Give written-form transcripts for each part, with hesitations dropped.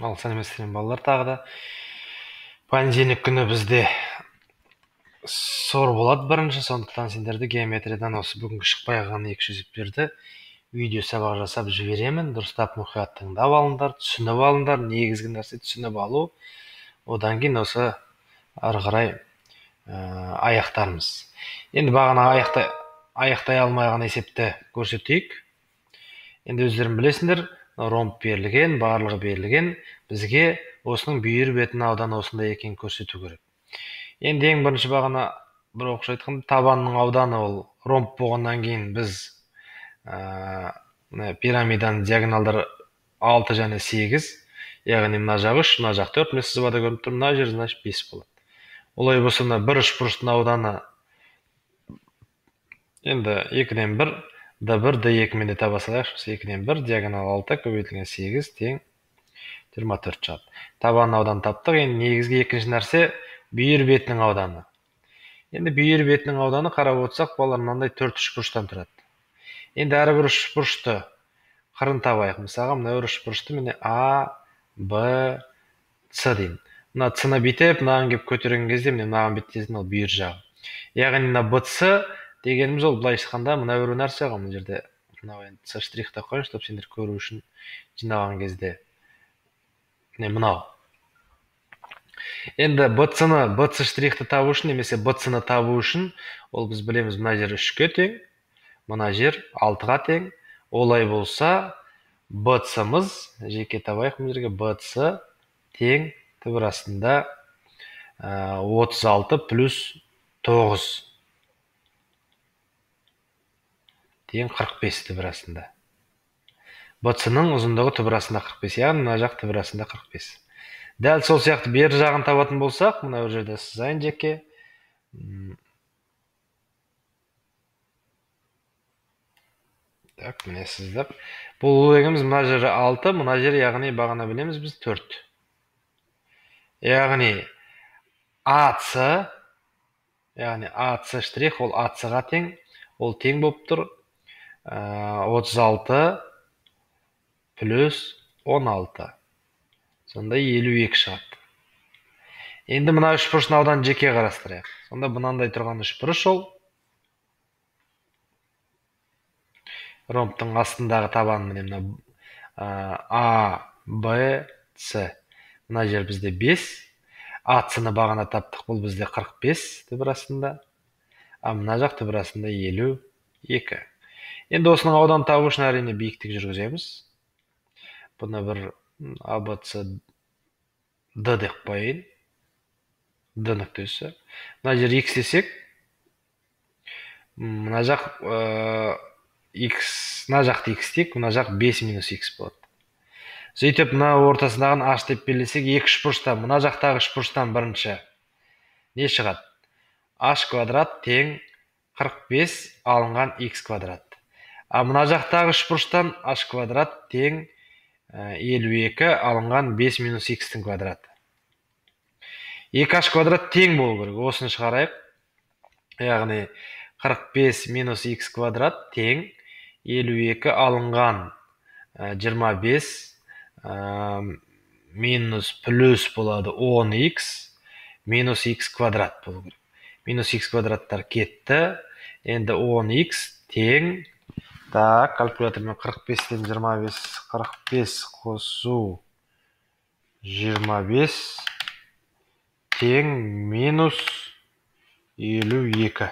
Ал сәлеметсіздер балалар, тағы да понедельник күні бізде сор болады бірінші, сондықтан сендерді геометриядан осы бүгінгі шықпай қалған екі жүзіктерді видео сабақ жасап жіберемін. Дұрыстап мұқият тыңдап алыңдар, түсініп алыңдар. Негізгі нәрсе түсініп алу. Одан кейін осы ары қарай аяқтармыз. Енді бағана аяқтай алмайған есепті көрсетейік. Енді өздерің білесіңдер, ромб берілген, барлығы берілген. Бізге осының бүйір бетінің ауданы осындай екенін көрсету керек. Енді ең бірінші бағана бір оқушы айтқан, табанның ауданы ол ромб болғаннан кейін біз пирамиданың диагоналдары 6 және 8, яғни мына жақ 3, мына жақ 4, міне сызбада көрініп тұр, мына жер значит 5 болады. Олай болса, мына бір үшбұрыштың ауданы енді 2-ден 1, d1, d2 мен де таба салайықшы. 2-ден 1, диагонал 6 көбейтілген 8 тең 24 шығады. Табанның ауданы таптық. Енді негізгі екінші нәрсе бүйір бетінің ауданы. Енді бүйір бетінің ауданы қарап отырсақ, балалар мынандай 4 үшбұрыштан тұрады. Енді әрбір үшбұрышты қырын табайық. Мысалға, мына үшбұрышты міне А, Б, С деймін. Мына С-ны бүйтіп, мынаған келіп көтерген кезде, міне мынаған беттесін, ол бүйір жағы. Яғни мына БЦ дегеніміз ол былай айтқанда мына бір нәрсе ғой, мына жерде мынау енді С штрихта қойыңыз, чтобы сендер көру үшін жинаған кезде. Міне мынау. Енді BC штрихті табу үшін, немесе BC-ны табу үшін, ол біз білеміз, мына жер 3-ке тең, мына жер 6-ға тең. Олай болса, BC-мыз, жеке табайық мына жерге, BC тең түбір астында 36 плюс 9 тең 45 түбір астында. BC-ның ұзындығы түбір астында 45, яғни мына жақ түбір астында 45. Дәл сол сияқты бер жағын табатын болсақ, мына бір жерде сызайын жеке. Так, міне сыздап. Бұл дегеніміз мына жері 6, мына жері яғни бағана білеміз біз 4. Яғни AC, яғни AC штрих ол AC-ға тең, ол тең болып тұр 36 плюс 16. Сонда 52 шығады. Енді мына үшбұрыштың ауданын жеке қарастырайық. Сонда мынандай тұрған үшбұрыш ол ромбтың астындағы табаны міне мына А, Б, С. Мына жер бізде 5. AC-ны бағана таптық, бұл бізде 45 түбір астында. А мына жақ түбір астында 52. Енді осының ауданын табу үшін әрине биіктік жүргіземіз. Бұны бір ABC D деп қойайын. D нүктесі. Мына жер X десек, мына жақ мына жақты X дейік, мына жақ 5 минус X болады. Сөйтіп, мына ортасындағын H деп белгілесек, екі үшбұрыштан, мына жақтағы үшбұрыштан бірінші не шығады? H квадрат тең 45 алынған X квадрат. А мына жақтағы үшбұрыштан H квадрат тең 52 алынған 5 минус X-тің квадраты. 2H квадрат тең болу керек. Осыны шығарайық. Яғни 45 минус X квадрат тең 52 алынған 25 минус плюс болады 10X минус X квадрат болу керек. Минус X квадраттар кетті. Енді 10X тең. Так, калькулятормен 45-тен 25, 45 қосу 25 тең минус 52.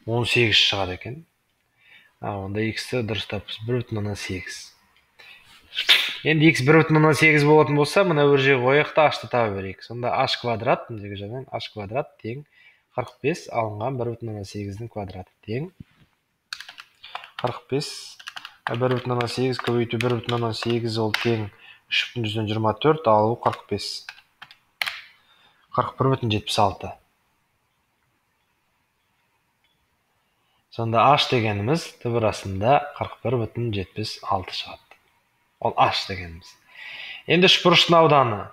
18 шығады екен. Онда X-ті дұрыстаппыз, 1,8. Енді X 1,8 болатын болса, мына бір жерге қойықта H-ты таба берейік. Сонда H квадрат, мына жерден H квадрат тең 45 алынған 1,8-дің квадраты тең 45. 1,8 көбейту 1,8 ол тең 3,124, алу 45. 41,76. Сонда H дегеніміз түбір астында 41,76 шығады. Ол H дегеніміз. Енді үшбұрыштың ауданы.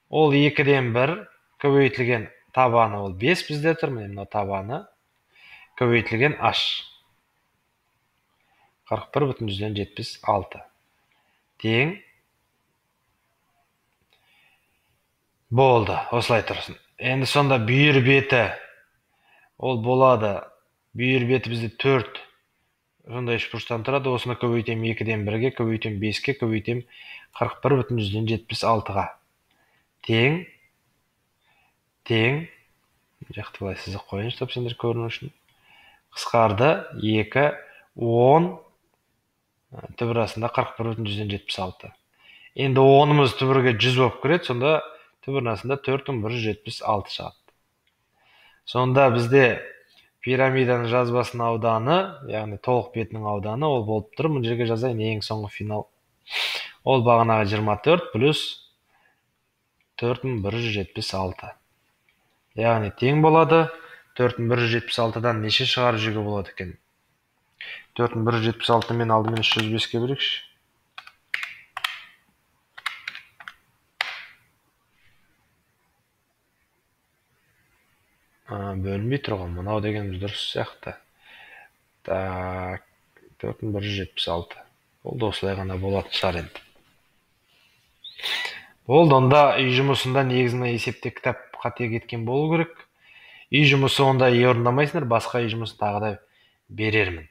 Ол 2-ден 1 көбейтілген табаны ол 5 бізде тұр. Мына табаны көбейтілген H. 41,76 тең Болды, осылай тұрсын. Енді сонда бүйір беті ол болады. Бүйір беті бізде 4 сондай үшбұрыштан тұрады. Осыны көбейтем 2-ден 1-ге, көбейтем 5-ке, көбейтем 41,76-ға. Тең. Жақты былай сызық қойыңыз, чтоб сендер көріну үшін. Қысқарды 2, 10, түбірасында 41,76. Енді 10-ымыз түбірге 100 болып кіреді, сонда түбірасында 4176 шығады. Сонда бізде пирамиданың жазбасының ауданы, яғни толық бетінің ауданы, ол болып тұр. Бұл жерге жазайын, ең соңғы финал. Ол бағанағы 24 плюс 4176. Яғни тең болады. 4176-дан неше шығарып жеуге болады екен? 4176 мен алдымен 305-ке бөлейікші. Бөлінбей тұрған, мынау дегеніміз дұрыс сияқты. Так, 4176. Ол да осылай ғана болатын шығар енді. Болды, онда үй жұмысында негізіне есепте кітап қате кеткен болу керек. Үй жұмысы онда орындамайсыңдар, басқа үй жұмысын тағы да берермін.